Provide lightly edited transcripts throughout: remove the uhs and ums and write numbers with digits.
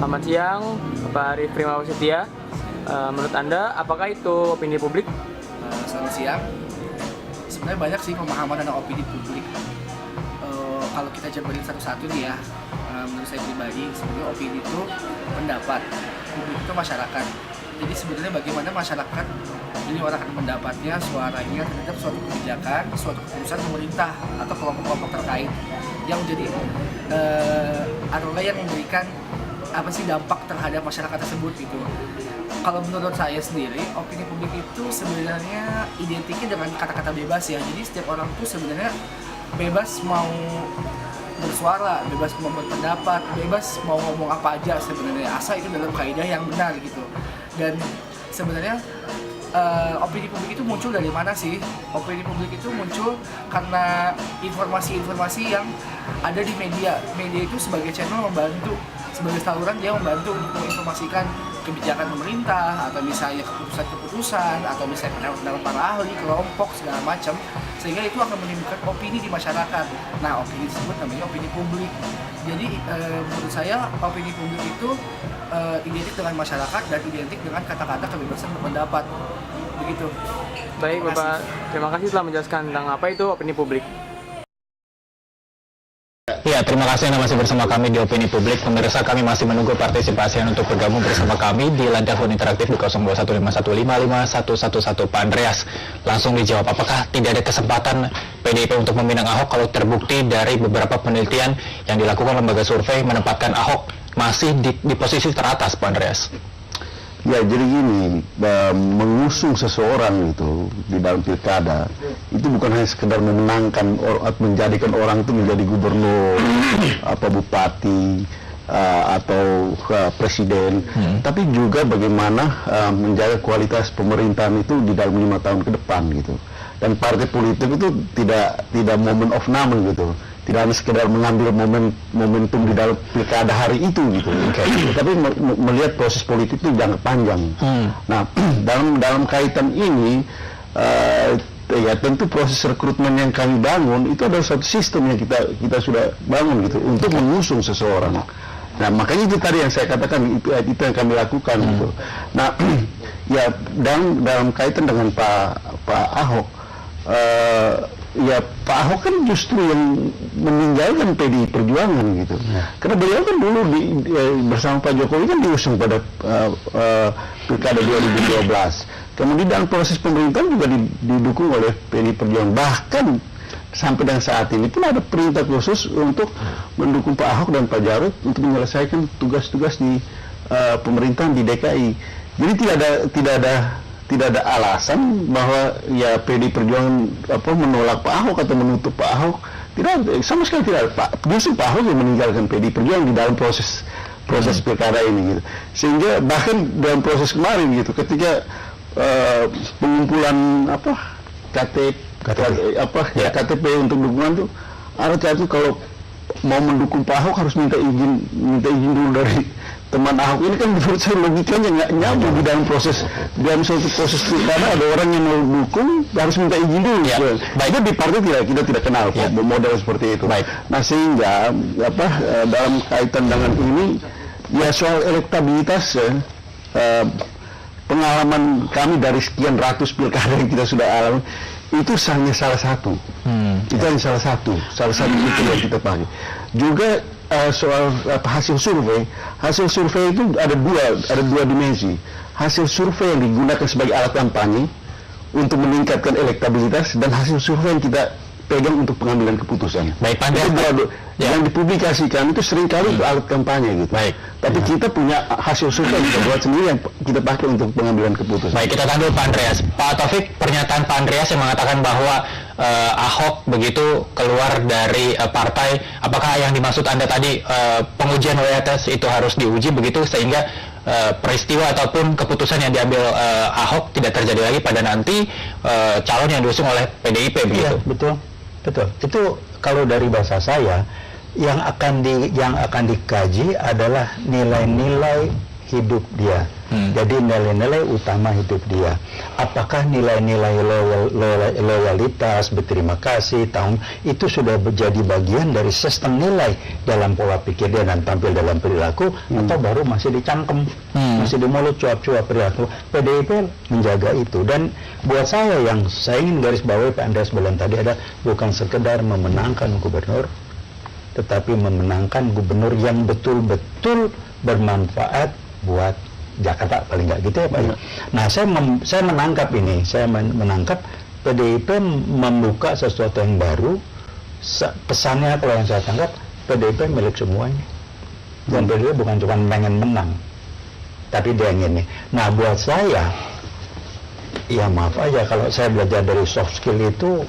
Selamat siang, Pak Arif Primawa Setia. Menurut Anda, apakah itu opini publik? Selamat siang. Sebenarnya banyak sih pemahaman tentang opini publik. Kalau kita jabarin satu-satu nih ya, menurut saya pribadi, sebenarnya opini itu pendapat, publik itu masyarakat. Jadi sebenarnya bagaimana masyarakat menyuarakan pendapatnya, suaranya terhadap suatu kebijakan, suatu keputusan pemerintah atau kelompok-kelompok terkait yang menjadi adalah yang memberikan apa sih dampak terhadap masyarakat tersebut gitu. Kalau menurut saya sendiri, opini publik itu sebenarnya identiknya dengan kata-kata bebas ya. Jadi setiap orang tuh sebenarnya bebas mau bersuara, bebas mau berpendapat, bebas mau ngomong apa aja sebenarnya, asal itu dalam kaidah yang benar gitu. Dan sebenarnya opini publik itu muncul dari mana sih? Opini publik itu muncul karena informasi-informasi yang ada di media. Media itu sebagai channel membantu, sebagai saluran dia membantu untuk menginformasikan kebijakan pemerintah atau misalnya keputusan-keputusan atau misalnya pendapat para ahli, kelompok segala macam, sehingga itu akan menimbulkan opini di masyarakat. Nah, opini tersebut namanya opini publik. Jadi menurut saya opini publik itu identik dengan masyarakat dan identik dengan kata-kata kebebasan berpendapat. Begitu. Baik, Bapak. Terima kasih telah menjelaskan tentang apa itu opini publik. Ya, terima kasih Anda masih bersama kami di Opini Publik. Pemirsa, kami masih menunggu partisipasi untuk bergabung bersama kami di line telepon interaktif di 0215155111. Pak Andreas, langsung dijawab, apakah tidak ada kesempatan PDIP untuk meminang Ahok kalau terbukti dari beberapa penelitian yang dilakukan lembaga survei menempatkan Ahok masih di posisi teratas, Pak Andreas? Ya, jadi gini, mengusung seseorang itu di dalam pilkada itu bukan hanya sekedar memenangkan menjadikan orang itu menjadi gubernur, apa bupati atau presiden, tapi juga bagaimana menjaga kualitas pemerintahan itu di dalam 5 tahun ke depan gitu. Dan partai politik itu tidak moment of namen gitu. Tidak hanya sekedar mengambil momentum di dalam pilkada hari itu gitu, tapi melihat proses politik itu jangka panjang. Nah, dalam kaitan ini ya tentu proses rekrutmen yang kami bangun itu adalah satu sistem yang kita sudah bangun gitu untuk mengusung seseorang. Nah, makanya itu tadi yang saya katakan, itu yang kami lakukan gitu. Nah, ya dalam kaitan dengan Pak Ahok, ya Pak Ahok kan justru yang meninggalkan PDI Perjuangan gitu. Karena beliau kan dulu bersama Pak Jokowi kan diusung pada pilkada 2012. Kemudian dalam proses pemerintahan juga didukung oleh PDI Perjuangan. Bahkan sampai dengan saat ini pun ada perintah khusus untuk mendukung Pak Ahok dan Pak Jarod untuk menyelesaikan tugas-tugas di pemerintahan di DKI. Jadi tidak ada alasan bahwa ya PDI Perjuangan menolak Pak Ahok atau menutup Pak Ahok. Tidak, sama sekali tidak. Justru Pak Ahok yang meninggalkan PDI Perjuangan di dalam proses pilkada ini gitu. Sehingga bahkan dalam proses kemarin gitu, ketika pengumpulan KTP untuk dukungan tuh ada itu kalau mau mendukung Pak Ahok harus minta izin dulu dari teman Ahok. Ini kan menurut saya logikanya nggak nyambung di dalam suatu proses pilkada ada orang yang mau dukung harus minta izin dulu. Ya. Baik, di partai kita tidak kenal model seperti itu. Baik. Nah, sehingga dalam kaitan dengan ini ya soal elektabilitas pengalaman kami dari sekian ratus pilkada yang kita sudah alami itu hanya salah satu. Itu hanya salah satu itu yang kita pakai. Juga soal hasil survei itu ada dua dimensi. Hasil survei yang digunakan sebagai alat kampanye untuk meningkatkan elektabilitas dan hasil survei yang kita pegang untuk pengambilan keputusan. Baik, yang dipublikasikan itu seringkali untuk alat kampanye gitu. Baik. Tapi kita punya hasil survei yang kita buat sendiri yang kita pakai untuk pengambilan keputusan. Baik, kita tahan dulu Pak Andreas. Pak Taufik, pernyataan Pak Andreas yang mengatakan bahwa Ahok begitu keluar dari partai, apakah yang dimaksud Anda tadi pengujian loyalitas itu harus diuji begitu sehingga peristiwa ataupun keputusan yang diambil Ahok tidak terjadi lagi pada nanti calon yang diusung oleh PDIP begitu? Iya, betul. Itu kalau dari bahasa saya yang akan dikaji adalah nilai-nilai hidup dia. Jadi nilai-nilai utama hidup dia. Apakah nilai-nilai loyalitas, berterima kasih, itu sudah menjadi bagian dari sistem nilai dalam pola pikir dia dan tampil dalam perilaku, atau baru masih dicangkem, masih di mulut cuap-cuap perilaku. PDIP menjaga itu, dan buat saya yang saya ingin garis bawahi Pak Andreas bilang tadi ada bukan sekedar memenangkan gubernur, tetapi memenangkan gubernur yang betul-betul bermanfaat buat Jakarta, paling nggak gitu ya Pak. Nah, saya menangkap ini, saya menangkap PDIP membuka sesuatu yang baru. Pesannya kalau yang saya tangkap, PDIP milik semuanya. Dan PDIP bukan cuma pengen menang, tapi dia ingin nih. Nah, buat saya, ya maaf aja kalau saya belajar dari soft skill itu,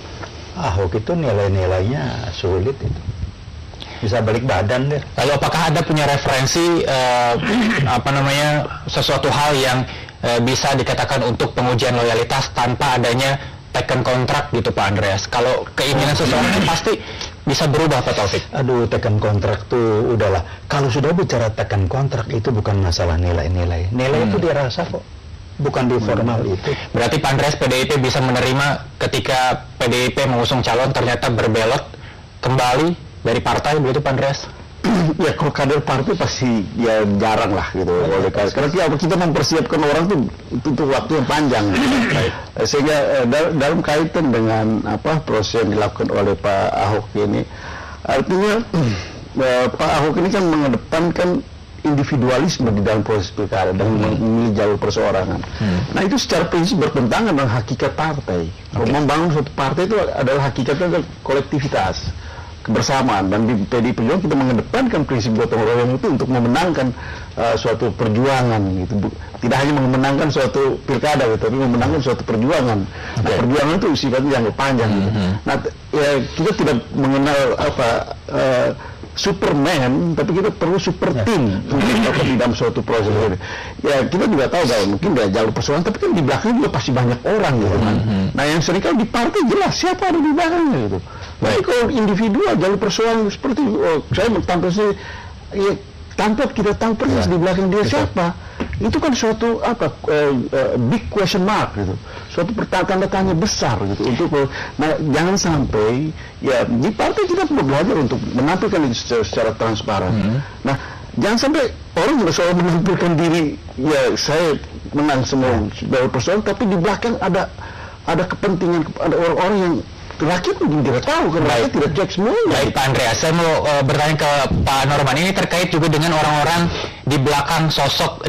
Ahok itu nilai-nilainya sulit itu. Bisa balik badan deh. Lalu apakah Anda punya referensi sesuatu hal yang bisa dikatakan untuk pengujian loyalitas tanpa adanya taken kontrak gitu Pak Andreas? Kalau keinginan seseorang kan pasti bisa berubah Pak Taufik. Aduh, taken kontrak tuh udahlah. Kalau sudah bicara taken kontrak itu bukan masalah nilai-nilai. Nilai itu dirasa kok. Bukan di formal itu. Berarti Pak Andreas PDIP bisa menerima ketika PDIP mengusung calon ternyata berbelot kembali dari partai begitu Pak Andreas? Ya kalau kader partai pasti ya jarang lah gitu. Karena kita mempersiapkan orang tuh itu waktu yang panjang. Sehingga dalam kaitan dengan proses yang dilakukan oleh Pak Ahok ini, artinya Pak Ahok ini kan mengedepankan individualisme di dalam proses pilkada dan memilih jalur perseorangan. Nah itu secara prinsip bertentangan dengan hakikat partai. Membangun suatu partai itu adalah hakikatnya kolektivitas, kebersamaan, dan di PDI Perjuangan kita mengedepankan prinsip gotong royong itu untuk memenangkan suatu perjuangan gitu. Tidak hanya memenangkan suatu pilkada gitu, tapi memenangkan suatu perjuangan. Nah, perjuangan itu sifatnya yang panjang gitu. Nah, ya kita tidak mengenal Superman, tapi kita perlu super team untuk di dalam suatu proses ini. Ya kita juga tahu bahwa mungkin dia jalur persoalan, tapi kan di belakang juga pasti banyak orang gitu kan. Nah yang seringkali di partai jelas siapa ada di belakangnya gitu. Tapi kalau individual jalur persoalan seperti saya tampil ya tanpa kita tahu persis di belakang dia siapa, itu kan suatu big question mark gitu, suatu tanda tanya besar gitu untuk jangan sampai ya di partai kita perlu belajar untuk menampilkan itu secara transparan. Nah jangan sampai orang selalu menampilkan diri ya saya menang semua jalur persoalan, tapi di belakang ada kepentingan, ada orang-orang yang rakyat mungkin tidak tahu karena rakyat tidak cek semuanya. Baik Pak Andreas, saya mau bertanya ke Pak Norman, ini terkait juga dengan orang-orang di belakang sosok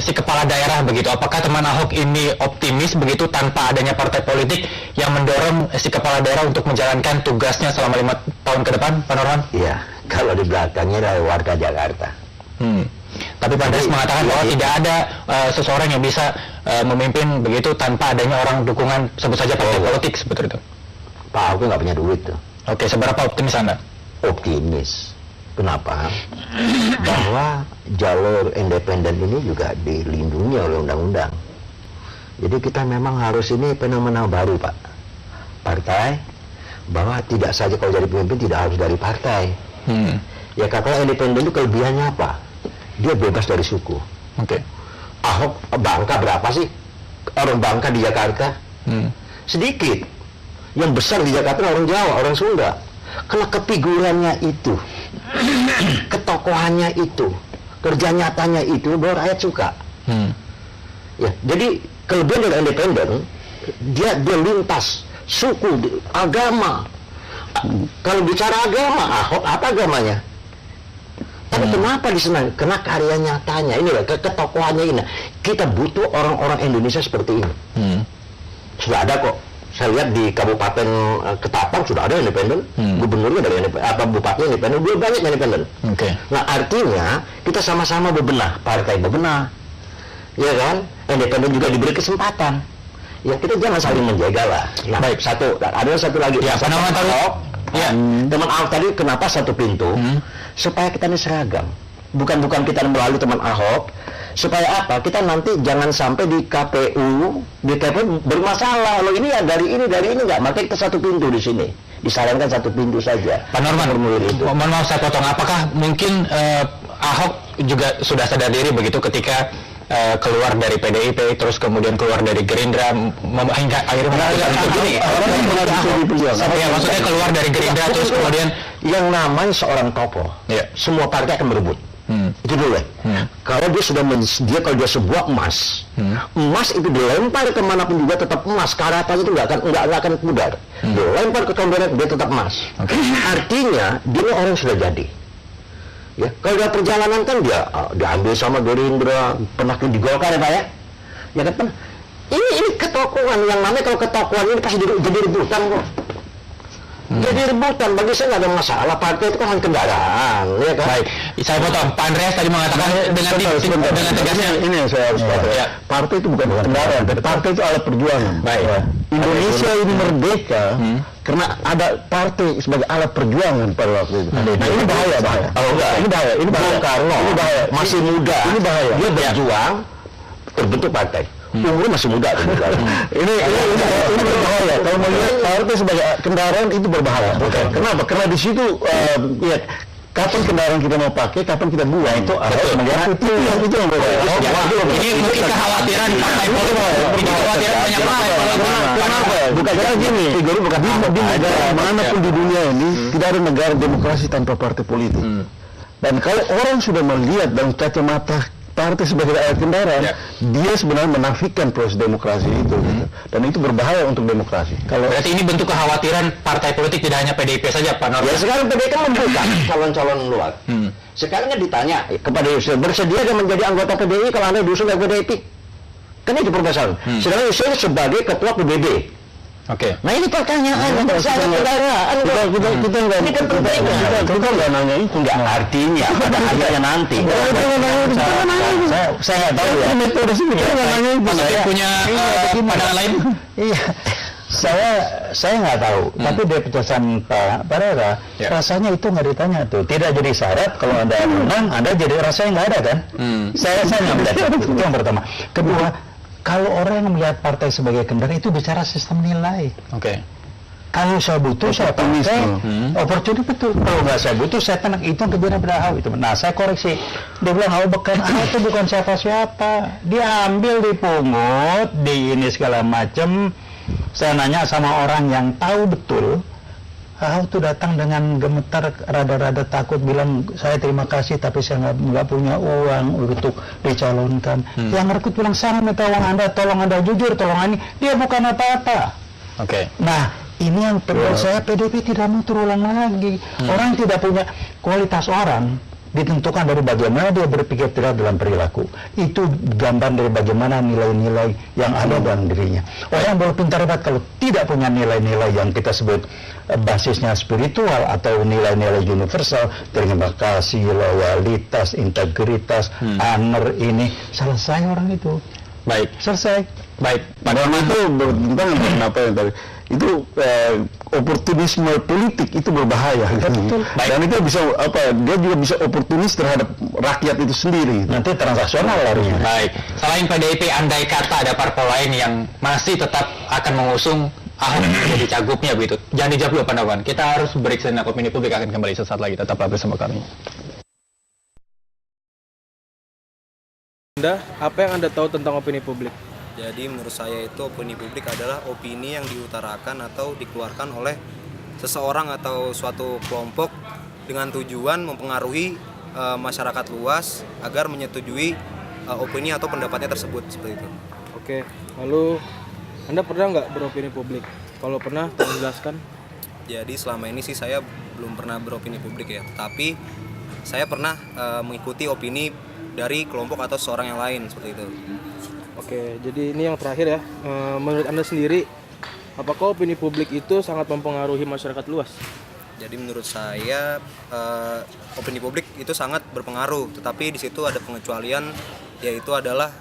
si kepala daerah begitu. Apakah teman Ahok ini optimis begitu tanpa adanya partai politik yang mendorong si kepala daerah untuk menjalankan tugasnya selama 5 tahun ke depan, Pak Norman? Iya, kalau di belakangnya dari warga Jakarta. Tapi Pak Andreas mengatakan bahwa tidak ada seseorang yang bisa memimpin begitu tanpa adanya orang dukungan, sebut saja partai politik seperti itu. Pak Ahok nggak punya duit tuh. Oke, seberapa optimis Anda? Optimis. Kenapa? Bahwa jalur independen ini juga dilindungi oleh undang-undang. Jadi kita memang harus ini fenomena baru Pak. Partai, bahwa tidak saja kalau jadi pemimpin tidak harus dari partai. Ya katakanlah independen itu kelebihannya apa? Dia bebas dari suku. Oke. Ahok Bangka berapa sih? Orang Bangka di Jakarta? Sedikit. Yang besar di Jakarta orang Jawa, orang Sunda. Karena kefigurannya itu, ketokohannya itu, kerja nyatanya itu, bahwa rakyat suka. Ya, jadi kelebihan dari independen, dia lintas suku, agama. Kalau bicara agama, Ahok apa agamanya? Tapi kenapa disenangi? Karena karya nyatanya, inilah ketokohannya ini. Kita butuh orang-orang Indonesia seperti ini. Sudah ada kok. Saya lihat di Kabupaten Ketapang sudah ada independen, gubernurnya dari bupati independen, dia banyak independen. Nah artinya kita sama-sama bebenah, partai bebenah, ya kan? Independen juga diberi kesempatan. Ya kita jangan saling menjaga lah. Nah, baik, ada satu lagi. Ya, teman Ahok. Ya, teman Ahok tadi kenapa satu pintu? Supaya kita ini seragam. Bukan kita melalui teman Ahok. Supaya apa? Kita nanti jangan sampai di KPU bermasalah. Loh ini ya dari ini nggak. Maka kita satu pintu di sini. Disarankan satu pintu saja. Pak Norman, mohon maaf saya potong. Apakah mungkin Ahok juga sudah sadar diri begitu ketika keluar dari PDIP, terus kemudian keluar dari Gerindra, hingga akhirnya memutuskan untuk gini. Ya, maksudnya keluar dari Gerindra, terus kemudian Yang namanya seorang tokoh, ya. semua partai akan berebut. Itu dulu ya. Kalau dia sudah kalau dia sebuah emas, emas itu dilempar kemanapun juga tetap emas. Karapan itu nggak akan pudar. Dilempar ke kabinet dia tetap emas. Artinya dia orang yang sudah jadi. Ya, kalau dia perjalanan kan dia diambil sama Gerindra, pernah di Golkar ya Pak ya. Ya kan pernah. Ini ketokohan, yang namanya kalau ketokohan ini pasti jadi rebutan kok. Jadi rebutan, bagi saya nggak ada masalah. Partai itu kan hanya kendaraan, ya kan? Baik, saya potong. Pak Andreas tadi mengatakan dengan tegasnya. Ini yang saya harus katakan. Ya. Partai itu bukan kendaraan, tapi partai itu alat perjuangan. Baik. Indonesia ini merdeka karena ada partai sebagai alat perjuangan pada waktu itu. Nah ini bahaya. Oh, enggak. Ini bahaya. Ini bahaya. Bung Karno Ini bahaya. masih muda. Ini bahaya. Dia berjuang terbentuk partai. Umurnya masih muda. Ini berbahaya. Kalau melihat partai sebagai kendaraan itu berbahaya. Kenapa? Karena di situ ya, kapan kendaraan kita mau pakai, kapan kita buang. Itu itu yang berbahaya. Ini mungkin kekhawatiran partai politik. Ini kekhawatiran banyak partai politik. Kenapa? Bukan karena gini. Di negara manapun di dunia ini tidak ada negara demokrasi tanpa partai politik. Dan kalau orang sudah melihat dalam kacamata partai sebagai alat kendaraan, dia sebenarnya menafikan proses demokrasi itu, gitu. Dan itu berbahaya untuk demokrasi. Berarti ini bentuk kekhawatiran partai politik tidak hanya PDIP saja, Pak Nur. Ya sekarang PDIP kan membuka calon-calon luar. Sekarang kan ditanya kepada Yusril, bersedia kan menjadi anggota PDI kalau Anda diusung oleh PDIP? Kan itu permasalahan. Sedangkan Yusril sebagai ketua PBB. Oke. Nah ini pertanyaan masalah kendaraan. Kita nggak nanya itu. Enggak, artinya pada akhirnya nanti. Saya nggak tahu ya. Maksudnya punya pandangan lain? Iya. Saya nggak tahu, tapi dari putusan Pak Barara, rasanya itu nggak ditanya tuh. Tidak jadi syarat kalau Anda menang, Anda jadi rasanya nggak ada kan? Saya nggak melihat itu yang pertama. Kedua, kalau orang yang melihat partai sebagai kendaraan itu bicara sistem nilai. Oke. Kalau saya butuh, saya pakai. Opportunity betul. Kalau nggak saya butuh, saya tenang. Itu kebenaran berahau itu. Nah, saya koreksi. Dia bilang, itu bukan siapa-siapa. Dia ambil, dipungut, di ini segala macam. Saya nanya sama orang yang tahu betul. Ahok tuh datang dengan gemetar, rada-rada takut, bilang saya terima kasih tapi saya nggak punya uang untuk dicalonkan. Yang merekrut bilang saya minta uang Anda, tolong Anda jujur, tolong ini. Dia bukan apa-apa. Oke. Nah ini yang menurut saya PDIP tidak mau terulang lagi. Orang tidak punya kualitas orang ditentukan dari bagaimana dia berpikir tidak dalam perilaku. Itu gambar dari bagaimana nilai-nilai yang ada dalam dirinya. Orang boleh pintar hebat kalau tidak punya nilai-nilai yang kita sebut basisnya spiritual atau nilai-nilai universal, terima kasih, loyalitas, integritas, honor, ini selesai orang itu. Baik. Selesai. Baik. Padahal itu bertentangan dengan apa yang tadi. Itu oportunisme politik itu berbahaya. Betul. Dan itu bisa dia juga bisa oportunis terhadap rakyat itu sendiri. Nanti transaksional larinya. Baik. Selain PDIP, andai kata ada parpol lain yang masih tetap akan mengusung Ahok menjadi cagupnya begitu. Jangan dijawab dulu, Pak Nawan. Kita harus break sejenak, opini publik akan kembali sesaat lagi. Tetaplah bersama kami. Apa yang Anda tahu tentang opini publik? Jadi menurut saya itu opini publik adalah opini yang diutarakan atau dikeluarkan oleh seseorang atau suatu kelompok dengan tujuan mempengaruhi masyarakat luas agar menyetujui opini atau pendapatnya tersebut, seperti itu. Oke, lalu Anda pernah nggak beropini publik? Kalau pernah, tolong jelaskan. Jadi selama ini sih saya belum pernah beropini publik ya, tapi saya pernah mengikuti opini dari kelompok atau seorang yang lain, seperti itu. Oke, jadi ini yang terakhir ya. Menurut Anda sendiri, apakah opini publik itu sangat mempengaruhi masyarakat luas? Jadi menurut saya opini publik itu sangat berpengaruh, tetapi di situ ada pengecualian, yaitu adalah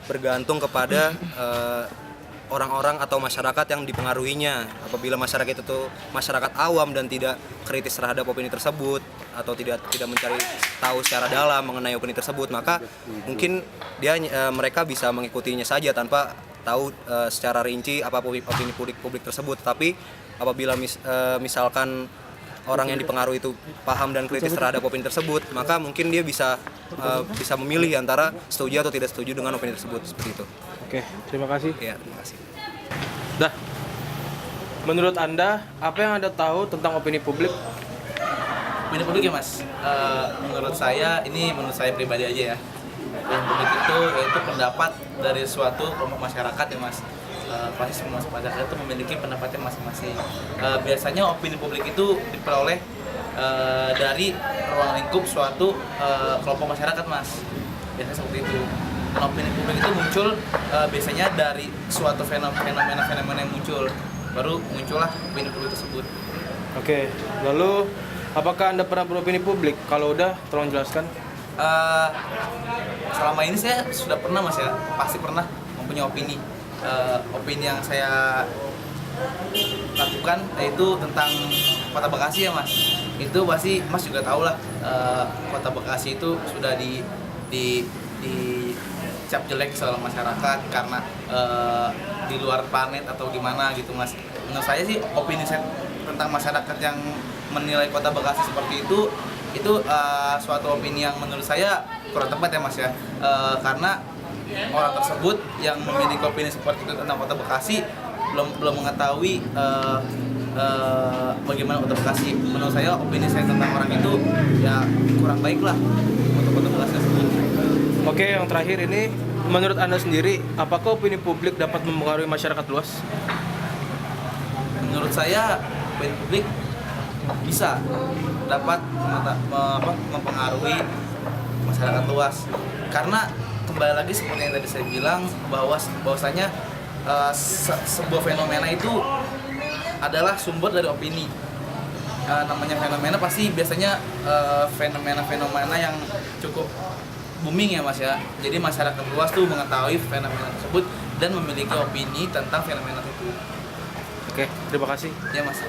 bergantung kepada orang-orang atau masyarakat yang dipengaruhinya. Apabila masyarakat itu masyarakat awam dan tidak kritis terhadap opini tersebut atau tidak mencari tahu secara dalam mengenai opini tersebut, maka mungkin mereka bisa mengikutinya saja tanpa tahu secara rinci apa opini publik tersebut. Tapi apabila misalkan orang yang dipengaruhi itu paham dan kritis terhadap opini tersebut, maka mungkin dia bisa memilih antara setuju atau tidak setuju dengan opini tersebut, seperti itu. Oke, terima kasih. Ya, terima kasih. Dah. Menurut Anda, apa yang Anda tahu tentang opini publik? Opini publik ya mas, menurut saya pribadi aja ya. Opini publik itu yaitu pendapat dari suatu kelompok masyarakat ya mas. Pasti semua masyarakat itu memiliki pendapatnya masing-masing. Biasanya opini publik itu diperoleh dari ruang lingkup suatu kelompok masyarakat mas. Biasanya seperti itu. Dan opini publik itu muncul biasanya dari suatu fenomena yang muncul, baru muncullah opini publik tersebut. Oke, lalu apakah Anda pernah beropini publik? Kalau udah, tolong jelaskan. Selama ini saya sudah pernah mas ya, pasti pernah mempunyai opini. Opini yang saya lakukan yaitu tentang Kota Bekasi ya mas. Itu pasti mas juga tahu lah, Kota Bekasi itu sudah dicap jelek oleh masyarakat karena di luar planet atau gimana gitu mas. Menurut saya sih opini saya tentang masyarakat yang menilai Kota Bekasi seperti itu suatu opini yang menurut saya kurang tepat ya mas ya, karena orang tersebut yang memiliki opini seperti itu tentang Kota Bekasi belum mengetahui bagaimana Kota Bekasi. Menurut saya opini saya tentang orang itu ya kurang baik lah untuk Kota Bekasi tersebut. Oke, yang terakhir ini, menurut Anda sendiri, apakah opini publik dapat mempengaruhi masyarakat luas? Menurut saya opini publik bisa dapat mempengaruhi masyarakat luas, karena kembali lagi seperti yang tadi saya bilang bahwasanya sebuah fenomena itu adalah sumber dari opini. Namanya fenomena pasti biasanya fenomena yang cukup booming ya mas ya. Jadi masyarakat luas tuh mengetahui fenomena tersebut dan memiliki opini tentang fenomena itu. Oke, terima kasih. Ya mas.